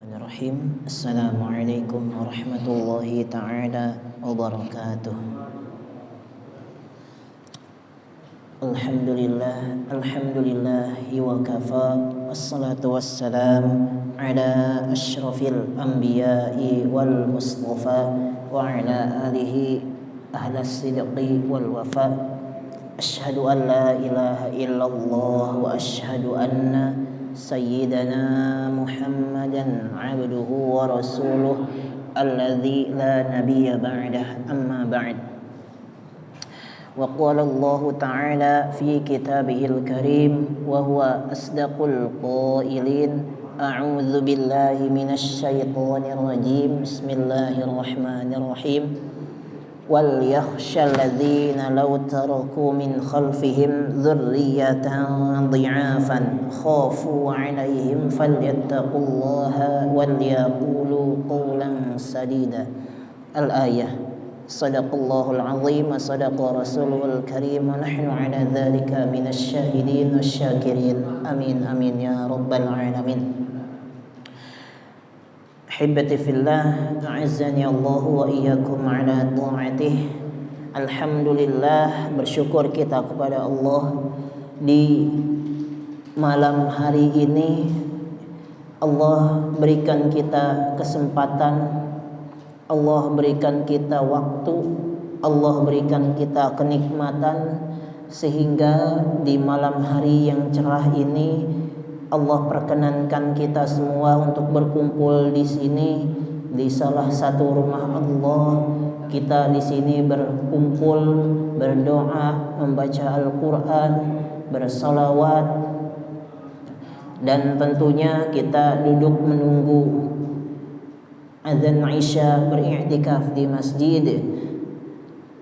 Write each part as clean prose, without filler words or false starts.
Bismillahirrahmanirrahim. Assalamualaikum warahmatullahi ta'ala wabarakatuh. Alhamdulillahi wa kafa. Wassalatu wassalam ala ashrafil anbiya'i wal mustafa wa ala alihi ahlas sidqi wal wafa. Ashhadu an la ilaha illallah wa ashhadu anna Sayyidina Muhammadan abduhu wa rasuluh alladzi la nabiyya ba'dah, amma ba'd. Wa qala Allah ta'ala fi kitabihil karim wa huwa asdaqul qailin. A'udzu billahi minasy syaithanir rajim. Bismillahirrahmanirrahim. Wal yakhshal ladzina law taraku min khalfihim dzurriyyatan dhi'afan khafu 'alaihim falyattaqullaha wal yaqulu qawlan sadida. Al-ayah. Shadaqallahul 'azim wa shadaqa rasuluhul karim wa nahnu 'ala dzalika minasy syahidin wasyakirin. Amin amin ya rabbal alamin. Hibbati fillah, a'azzani Allah wa iyyakum ala ta'atih. Alhamdulillah, bersyukur kita kepada Allah di malam hari ini. Allah berikan kita kesempatan, Allah berikan kita waktu, Allah berikan kita kenikmatan, sehingga di malam hari yang cerah ini Allah perkenankan kita semua untuk berkumpul di sini di salah satu rumah Allah. Kita di sini berkumpul, berdoa, membaca Al-Quran, bersalawat, dan tentunya kita duduk menunggu azan Isya, beriktikaf di masjid.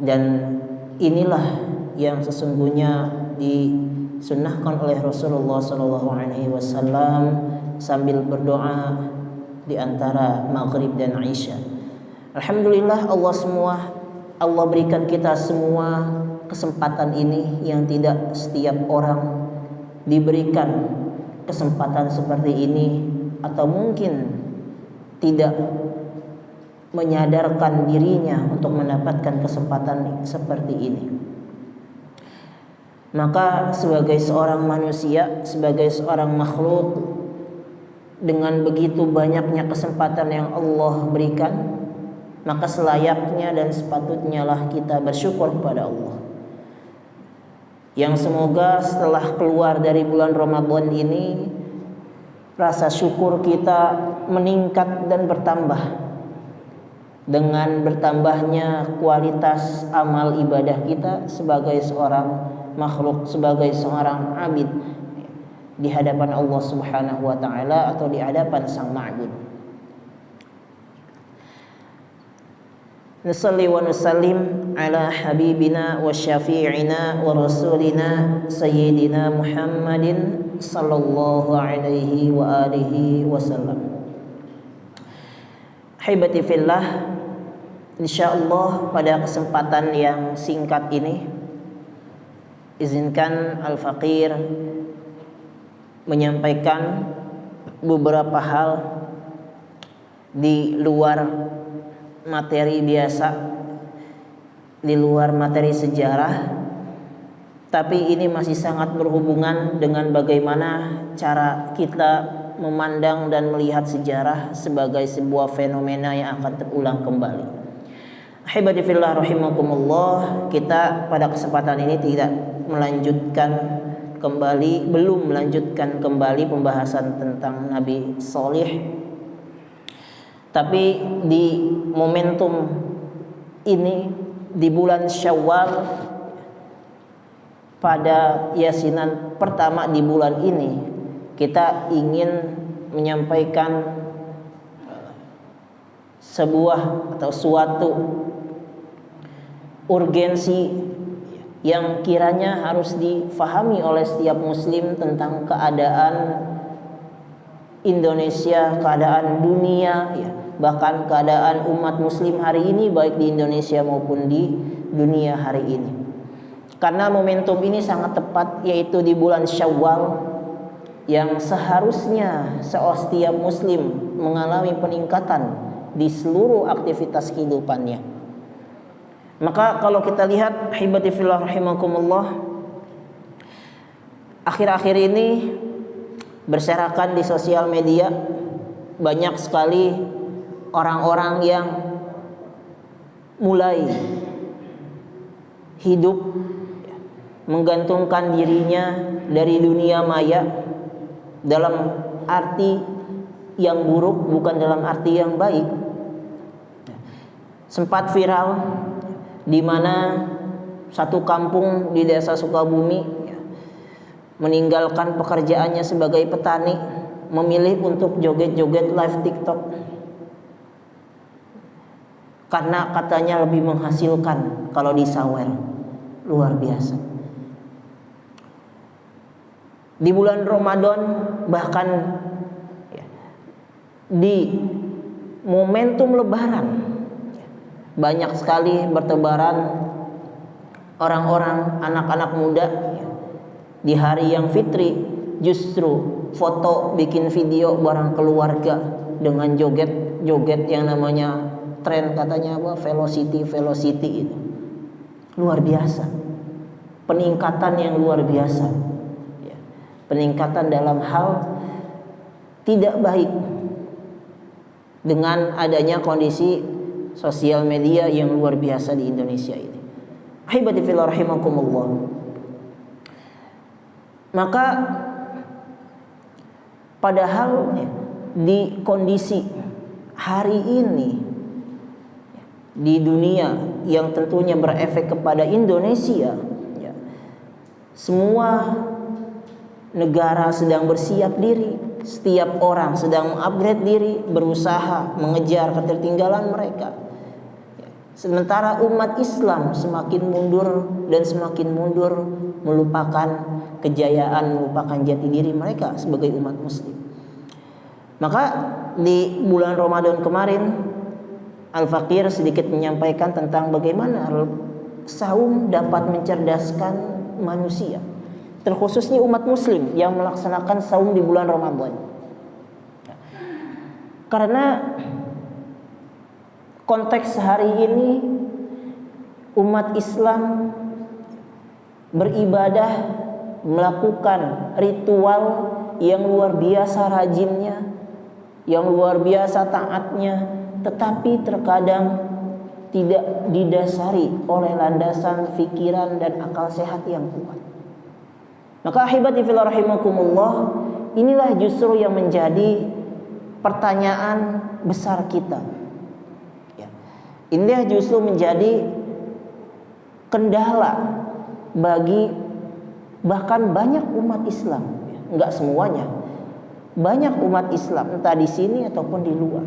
Dan inilah yang sesungguhnya disunnahkan oleh Rasulullah SAW sambil berdoa di antara maghrib dan isya. Alhamdulillah, Allah berikan kita semua kesempatan ini yang tidak setiap orang diberikan kesempatan seperti ini, atau mungkin tidak menyadarkan dirinya untuk mendapatkan kesempatan seperti ini. Maka sebagai seorang manusia, sebagai seorang makhluk, dengan begitu banyaknya kesempatan yang Allah berikan, maka selayaknya dan sepatutnya lah kita bersyukur kepada Allah. Yang semoga setelah keluar dari bulan Ramadan ini, rasa syukur kita meningkat dan bertambah dengan bertambahnya kualitas amal ibadah kita sebagai seorang makhluk, sebagai seorang abid di hadapan Allah Subhanahu wa taala atau di hadapan Sang Ma'bud. Nusalli wa nusallim ala habibina wa syafi'ina wa rasulina sayyidina Muhammadin sallallahu alaihi wa alihi wasallam. Hibati fillah, insyaallah pada kesempatan yang singkat ini izinkan Al-Faqir menyampaikan beberapa hal di luar materi biasa, di luar materi sejarah, tapi ini masih sangat berhubungan dengan bagaimana cara kita memandang dan melihat sejarah sebagai sebuah fenomena yang akan terulang kembali. Ahibati fillah rahimakumullah, kita pada kesempatan ini belum melanjutkan kembali pembahasan tentang Nabi Salih. Tapi di momentum ini, di bulan Syawal, pada yasinan pertama di bulan ini, kita ingin menyampaikan sebuah atau suatu urgensi yang kiranya harus difahami oleh setiap muslim tentang keadaan Indonesia, keadaan dunia, ya, bahkan keadaan umat muslim hari ini, baik di Indonesia maupun di dunia hari ini. Karena momentum ini sangat tepat, yaitu di bulan Syawal, yang seharusnya setiap muslim mengalami peningkatan di seluruh aktivitas kehidupannya. Maka kalau kita lihat hibati fillah rahimakumullah, akhir-akhir ini berserakan di sosial media banyak sekali orang-orang yang mulai hidup menggantungkan dirinya dari dunia maya dalam arti yang buruk, bukan dalam arti yang baik. Sempat viral di mana satu kampung di desa Sukabumi meninggalkan pekerjaannya sebagai petani, memilih untuk joget-joget live TikTok karena katanya lebih menghasilkan kalau disawer. Luar biasa. Di bulan Ramadan, bahkan di momentum lebaran, banyak sekali bertebaran orang-orang, anak-anak muda di hari yang fitri justru foto, bikin video bareng keluarga dengan joget-joget yang namanya tren, katanya apa, velocity itu. Luar biasa. Peningkatan yang luar biasa. Peningkatan dalam hal tidak baik dengan adanya kondisi sosial media yang luar biasa di Indonesia ini. Ahibati fillah rahimakumullah. Maka padahal di kondisi hari ini di dunia yang tentunya berefek kepada Indonesia, semua negara sedang bersiap diri, setiap orang sedang mengupgrade diri, berusaha mengejar ketertinggalan mereka. Sementara umat Islam semakin mundur dan semakin mundur, melupakan kejayaan, melupakan jati diri mereka sebagai umat muslim. Maka di bulan Ramadan kemarin, Al-Fakir sedikit menyampaikan tentang bagaimana saum dapat mencerdaskan manusia, terkhususnya umat muslim yang melaksanakan saum di bulan Ramadan. Karena konteks hari ini umat Islam beribadah, melakukan ritual yang luar biasa rajinnya, yang luar biasa taatnya, tetapi terkadang tidak didasari oleh landasan fikiran dan akal sehat yang kuat. Maka ahibati fillah rahimakumullah, inilah justru yang menjadi pertanyaan besar kita. Inilah justru menjadi kendala bagi bahkan banyak umat Islam, enggak semuanya, banyak umat Islam entah di sini ataupun di luar.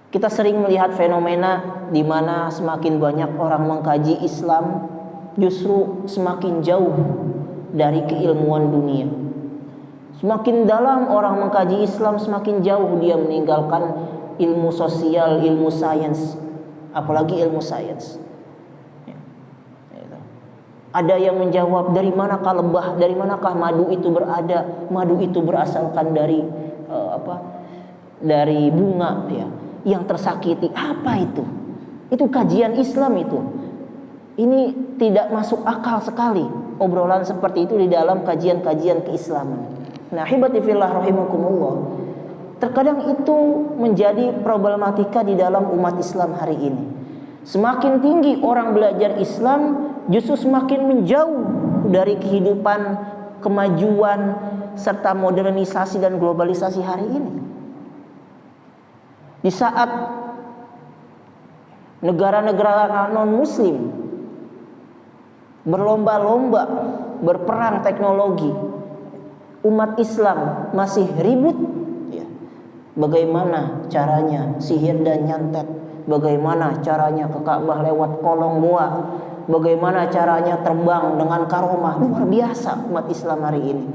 Kita sering melihat fenomena di mana semakin banyak orang mengkaji Islam, justru semakin jauh dari keilmuan dunia. Semakin dalam orang mengkaji Islam, semakin jauh dia meninggalkan ilmu sosial, ilmu sains, apalagi ilmu sains. Ada yang menjawab, dari manakah lebah, dari manakah madu itu berada? Madu itu berasalkan dari dari bunga yang tersakiti. Apa itu? Itu kajian Islam itu. Ini tidak masuk akal sekali obrolan seperti itu di dalam kajian-kajian keislaman. Nah, hibati fillah rahimakumullah, terkadang itu menjadi problematika di dalam umat Islam hari ini. Semakin tinggi orang belajar Islam, justru semakin menjauh dari kehidupan, kemajuan, serta modernisasi dan globalisasi hari ini. Di saat negara-negara non-muslim berlomba-lomba berperang teknologi, umat Islam masih ribut bagaimana caranya sihir dan nyantet, bagaimana caranya ke Ka'bah lewat kolong gua, bagaimana caranya terbang dengan karomah. Luar biasa umat Islam hari ini.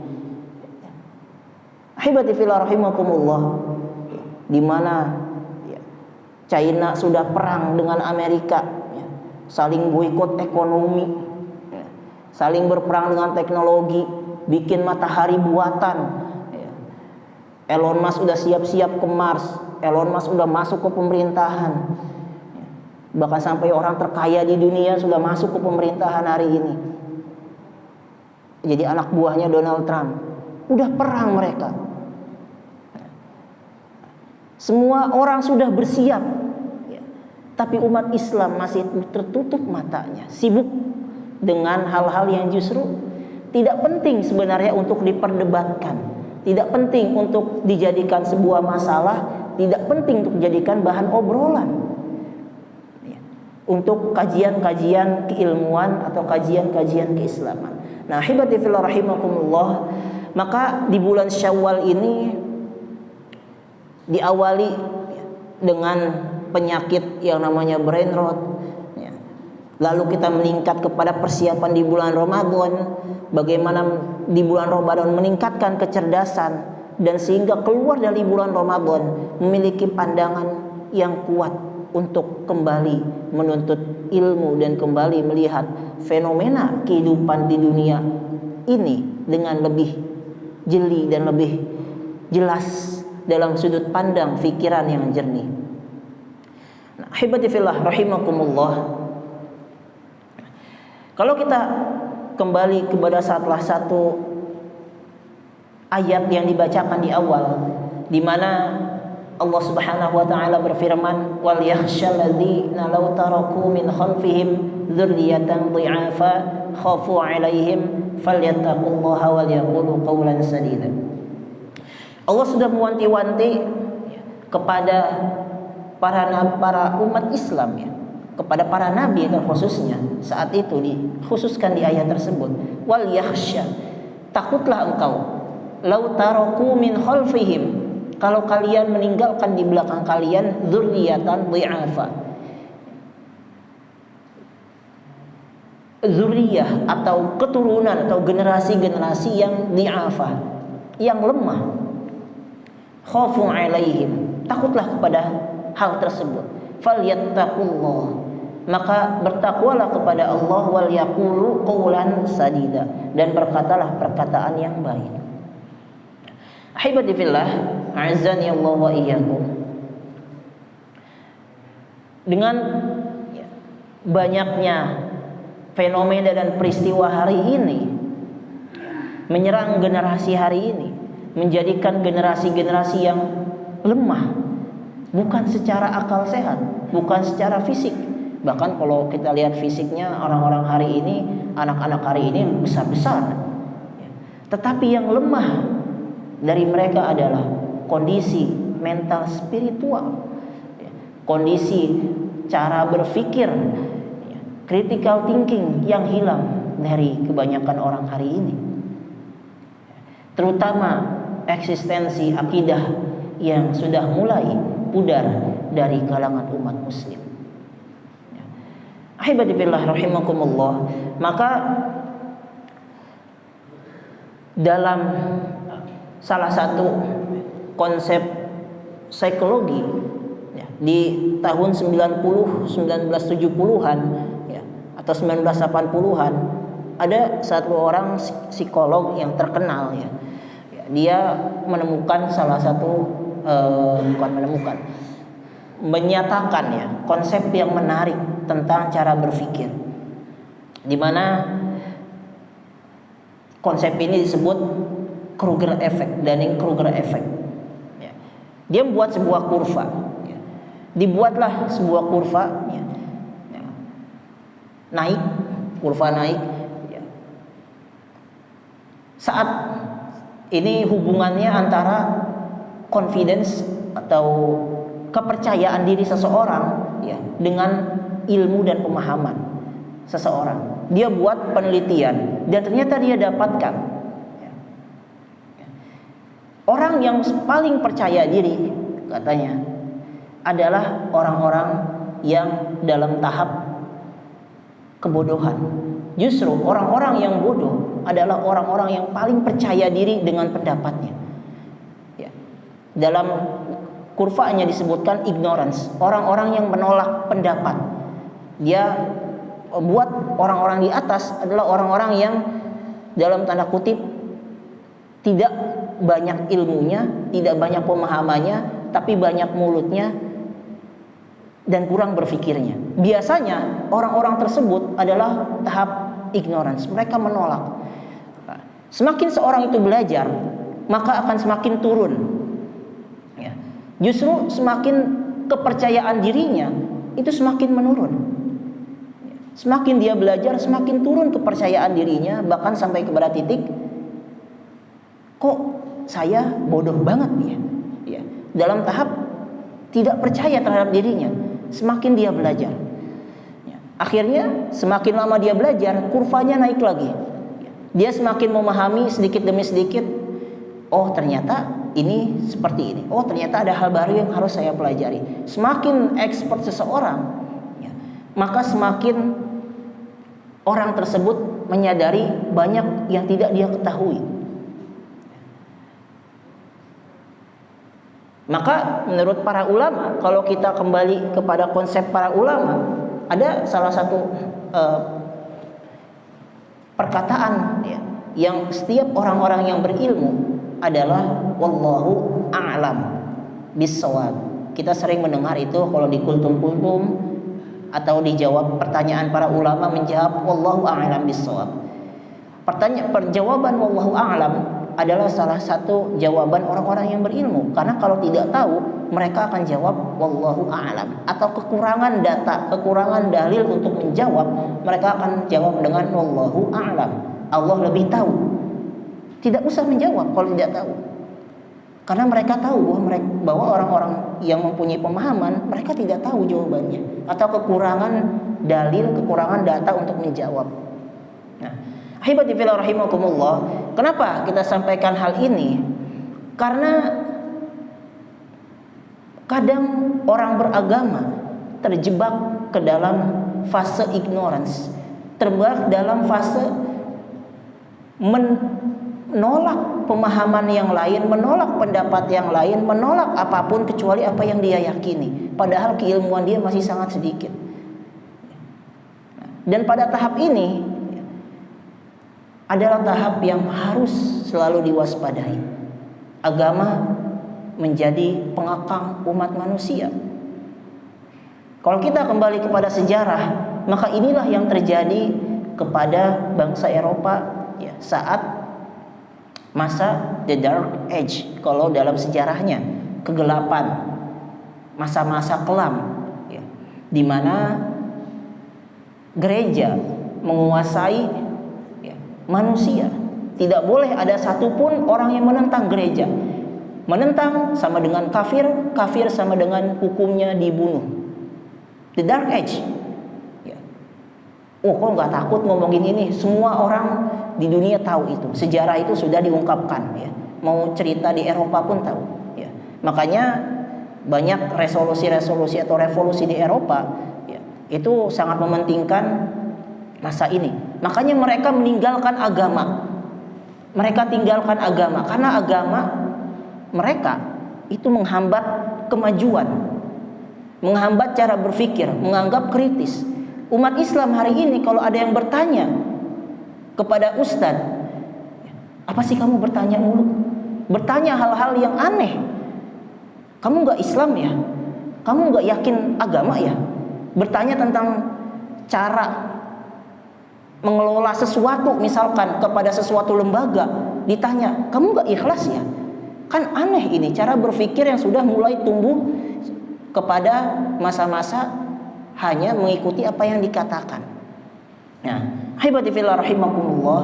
Ahibati fillah rahimakumullah, di mana China sudah perang dengan Amerika, saling boikot ekonomi, saling berperang dengan teknologi, bikin matahari buatan. Elon Musk udah siap-siap ke Mars, Elon Musk udah masuk ke pemerintahan. Bahkan sampai orang terkaya di dunia sudah masuk ke pemerintahan hari ini. Jadi anak buahnya Donald Trump. Udah perang mereka. Semua orang sudah bersiap. Tapi umat Islam masih tertutup matanya, sibuk dengan hal-hal yang justru tidak penting sebenarnya untuk diperdebatkan, tidak penting untuk dijadikan sebuah masalah, tidak penting untuk dijadikan bahan obrolan. Untuk kajian-kajian keilmuan atau kajian-kajian keislaman. Nah, hibati fillah rahimakumullah, maka di bulan Syawal ini diawali dengan penyakit yang namanya brain rot. Lalu kita meningkat kepada persiapan di bulan Ramadan, bagaimana di bulan Ramadan meningkatkan kecerdasan dan sehingga keluar dari bulan Ramadan memiliki pandangan yang kuat untuk kembali menuntut ilmu dan kembali melihat fenomena kehidupan di dunia ini dengan lebih jeli dan lebih jelas dalam sudut pandang fikiran yang jernih. Nah, hibati fillah rahimakumullah. Kalau kita kembali kepada salah satu ayat yang dibacakan di awal, di mana Allah Subhanahu wa taala berfirman, "Wal yakhshal ladzina law taraku min khalfihim dzurriyyatan dhi'afa khafu 'alaihim falyattaqullaha wal yaqulu qawlan sadida." Allah sudah mewanti-wanti kepada para umat Islam, ya, kepada para nabi khususnya saat itu dikhususkan di ayat tersebut, "Wal yakhsha," takutlah engkau, "law taraku min khalfihim," kalau kalian meninggalkan di belakang kalian dzurriyyatan dhi'afa. Zuriyah atau keturunan atau generasi-generasi yang dhi'afa, yang lemah. Khafu 'alaihim, takutlah kepada hal tersebut. Falyattaqullah, maka bertakwalah kepada Allah, wal yaqulu qawlan sadida, dan berkatalah perkataan yang baik. Ahibati fillah, a'azzani Allah wa iyyakum. Dengan banyaknya fenomena dan peristiwa hari ini menyerang generasi hari ini, menjadikan generasi-generasi yang lemah, bukan secara akal sehat, bukan secara fisik. Bahkan kalau kita lihat fisiknya orang-orang hari ini, anak-anak hari ini besar-besar, tetapi yang lemah dari mereka adalah kondisi mental spiritual, kondisi cara berpikir, critical thinking yang hilang dari kebanyakan orang hari ini, terutama eksistensi akidah yang sudah mulai pudar dari kalangan umat muslim. Ahibati fillah rahimakumullah, maka dalam salah satu konsep psikologi di tahun 1970-an atau 1980-an, ada satu orang psikolog yang terkenal, dia menemukan salah satu menyatakan konsep yang menarik tentang cara berpikir, di mana konsep ini disebut Kruger effect, Dunning-Kruger effect. Dia membuat sebuah kurva, dibuatlah sebuah kurva, naik, kurva naik. Saat ini hubungannya antara confidence atau kepercayaan diri seseorang dengan ilmu dan pemahaman seseorang. Dia buat penelitian dan ternyata dia dapatkan orang yang paling percaya diri, katanya, adalah orang-orang yang dalam tahap kebodohan. Justru orang-orang yang bodoh adalah orang-orang yang paling percaya diri dengan pendapatnya. Dalam kurvanya disebutkan ignorance, orang-orang yang menolak pendapat. Dia buat orang-orang di atas adalah orang-orang yang dalam tanda kutip tidak banyak ilmunya, tidak banyak pemahamannya, tapi banyak mulutnya dan kurang berfikirnya. Biasanya orang-orang tersebut adalah tahap ignorance, mereka menolak. Semakin seorang itu belajar, maka akan semakin turun. Ya. Justru semakin kepercayaan dirinya itu semakin menurun. Semakin dia belajar, semakin turun kepercayaan dirinya, bahkan sampai kepada titik, kok saya bodoh banget ya. Ya. Dalam tahap tidak percaya terhadap dirinya, semakin dia belajar. Ya. Akhirnya semakin lama dia belajar, kurvanya naik lagi. Ya. Dia semakin memahami sedikit demi sedikit. Oh ternyata ini seperti ini. Oh ternyata ada hal baru yang harus saya pelajari. Semakin expert seseorang, ya, maka semakin orang tersebut menyadari banyak yang tidak dia ketahui. Maka menurut para ulama, kalau kita kembali kepada konsep para ulama, ada salah satu perkataan ya, yang setiap orang-orang yang berilmu adalah wallahu a'lam bis-shawab. Kita sering mendengar itu kalau di kultum-kultum atau dijawab pertanyaan para ulama, menjawab wallahu a'lam bis-shawab. Perjawaban wallahu a'lam adalah salah satu jawaban orang-orang yang berilmu, karena kalau tidak tahu mereka akan jawab wallahu a'lam, atau kekurangan data, kekurangan dalil untuk menjawab, mereka akan jawab dengan wallahu a'lam, Allah lebih tahu. Tidak usah menjawab kalau tidak tahu, karena mereka tahu bahwa orang-orang yang mempunyai pemahaman, mereka tidak tahu jawabannya, atau kekurangan dalil, kekurangan data untuk menjawab. Nah, ahibati fillah rahimakumullah, kenapa kita sampaikan hal ini? Karena kadang orang beragama terjebak ke dalam fase ignorance, terjebak dalam fase menolak pemahaman yang lain, menolak pendapat yang lain, menolak apapun kecuali apa yang dia yakini, padahal keilmuan dia masih sangat sedikit. Dan pada tahap ini adalah tahap yang harus selalu diwaspadai. Agama menjadi pengekang umat manusia. Kalau kita kembali kepada sejarah, maka inilah yang terjadi kepada bangsa Eropa ya, saat masa The Dark Age, kalau dalam sejarahnya kegelapan, masa-masa kelam ya, di mana gereja menguasai ya, manusia. Tidak boleh ada satupun orang yang menentang gereja. Menentang sama dengan kafir, kafir sama dengan hukumnya dibunuh. The Dark Age ya. Oh kok nggak takut ngomongin ini? Semua orang di dunia tahu itu, sejarah itu sudah diungkapkan ya. Mau cerita di Eropa pun tahu ya. Makanya banyak resolusi-resolusi atau revolusi di Eropa ya, itu sangat mementingkan masa ini. Makanya mereka meninggalkan agama. Mereka tinggalkan agama karena agama mereka itu menghambat kemajuan, menghambat cara berpikir, menganggap kritis. Umat Islam hari ini kalau ada yang bertanya kepada ustadz, apa sih kamu bertanya mulu? Bertanya hal-hal yang aneh. Kamu gak Islam ya? Kamu gak yakin agama ya? Bertanya tentang cara mengelola sesuatu, misalkan kepada sesuatu lembaga, ditanya, kamu gak ikhlas ya? Kan aneh ini, cara berpikir yang sudah mulai tumbuh kepada masa-masa hanya mengikuti apa yang dikatakan. Nah, haibati fillah rahimakumullah,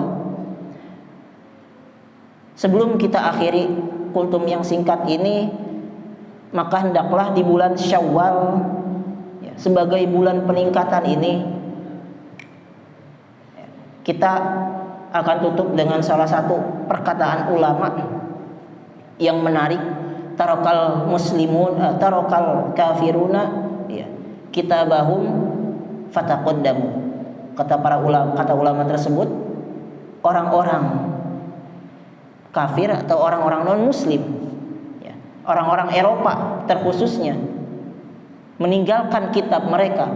sebelum kita akhiri kultum yang singkat ini, maka hendaklah di bulan Syawal ya, sebagai bulan peningkatan ini, kita akan tutup dengan salah satu perkataan ulama yang menarik. Tarakal muslimun, tarakal kafiruna ya, kitabahum fataqaddamu. Kata ulama tersebut, orang-orang kafir atau orang-orang non muslim ya, orang-orang Eropa terkhususnya, meninggalkan kitab mereka,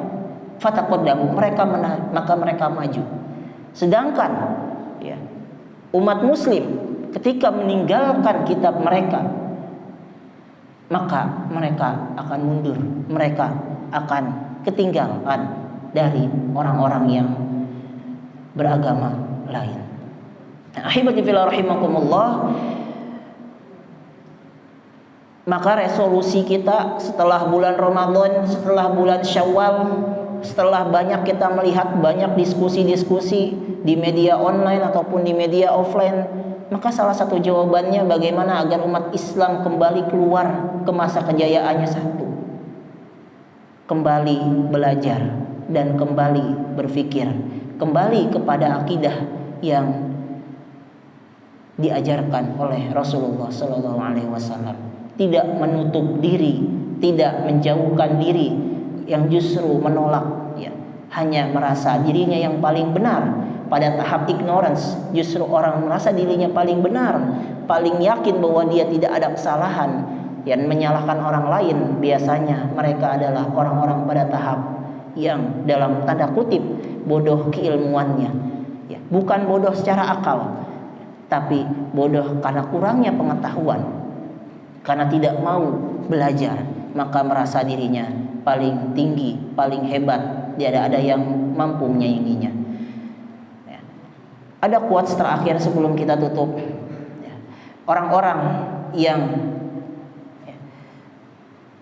fataqaddamu, maka mereka maju. Sedangkan ya, umat muslim ketika meninggalkan kitab mereka, maka mereka akan mundur, mereka akan ketinggalan dari orang-orang yang beragama lain. Ahibati fillah rahimakumullah, maka resolusi kita setelah bulan Ramadan, setelah bulan Syawal, setelah banyak kita melihat banyak diskusi-diskusi di media online ataupun di media offline, maka salah satu jawabannya bagaimana agar umat Islam kembali keluar ke masa kejayaannya. Satu, kembali belajar dan kembali berpikir, kembali kepada akidah yang diajarkan oleh Rasulullah Sallallahu Alaihi Wasallam. Tidak menutup diri, tidak menjauhkan diri, yang justru menolak, ya, hanya merasa dirinya yang paling benar. Pada tahap ignorance, justru orang merasa dirinya paling benar, paling yakin bahwa dia tidak ada kesalahan, yang menyalahkan orang lain. Biasanya mereka adalah orang-orang pada tahap yang dalam tanda kutip bodoh keilmuannya, ya, bukan bodoh secara akal, tapi bodoh karena kurangnya pengetahuan, karena tidak mau belajar, maka merasa dirinya paling tinggi, paling hebat, tidak ada yang mampu menyainginya. Ada quotes terakhir sebelum kita tutup. Orang-orang yang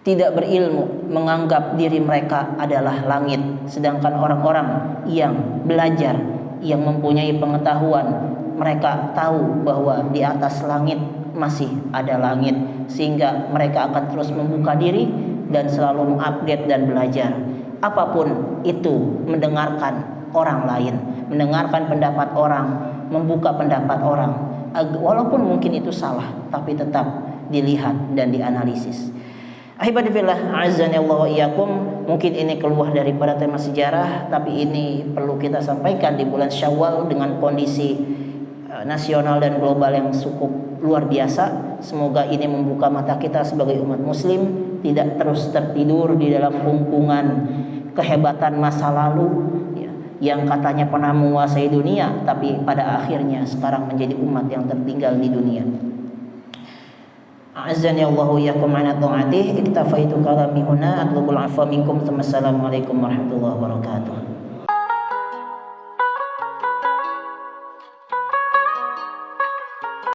tidak berilmu menganggap diri mereka adalah langit, sedangkan orang-orang yang belajar, yang mempunyai pengetahuan, mereka tahu bahwa di atas langit masih ada langit, sehingga mereka akan terus membuka diri dan selalu mengupdate dan belajar. Apapun itu, mendengarkan orang lain, mendengarkan pendapat orang, membuka pendapat orang, walaupun mungkin itu salah, tapi tetap dilihat dan dianalisis. Ahibati fillah, azani Allah wa iyyakum. Mungkin ini keluar daripada tema sejarah, tapi ini perlu kita sampaikan di bulan Syawal dengan kondisi nasional dan global yang cukup luar biasa. Semoga ini membuka mata kita sebagai umat muslim, tidak terus tertidur di dalam kungkungan kehebatan masa lalu, ya, yang katanya pernah menguasai dunia, tapi pada akhirnya sekarang menjadi umat yang tertinggal di dunia. A'azzani Allahu iyyakum ala ta'atih. Iktafaitu kalami huna, atlubul afwa minkum. Assalamualaikum warahmatullahi wabarakatuh.